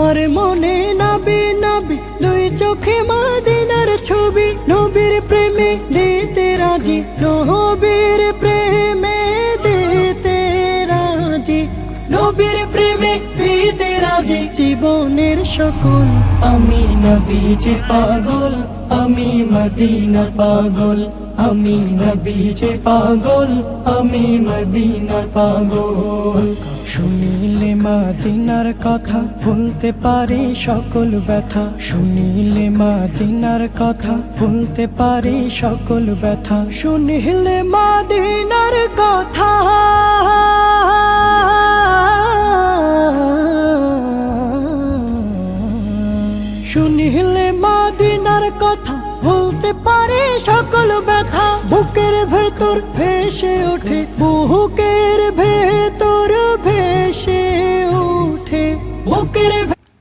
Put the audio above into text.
আমার মনে নবী নবী দুই চোখে মদিনার ছবি, নবীর প্রেমে দিতে রাজি, নবীর প্রেমে দিতে রাজি, নবীর প্রেমে দিতে রাজি। জীবনের সকল আমি নবীজি পাগল, আমি মদিনার পাগল, আমি নবীজি পাগল, আমি মদিনার পাগল। শুনিলে মদিনার কথা ভুলতে পারি সকল ব্যথা, শুনিলে মদিনার কথা ভুলতে পারি সকল ব্যথা, শুনিলে মদিনার কথা শুনিলে মদিনার কথা ভুলতে পারি সকল ব্যথা। বুকের ভেতর ভেসে ওঠে, বুকের ভেতর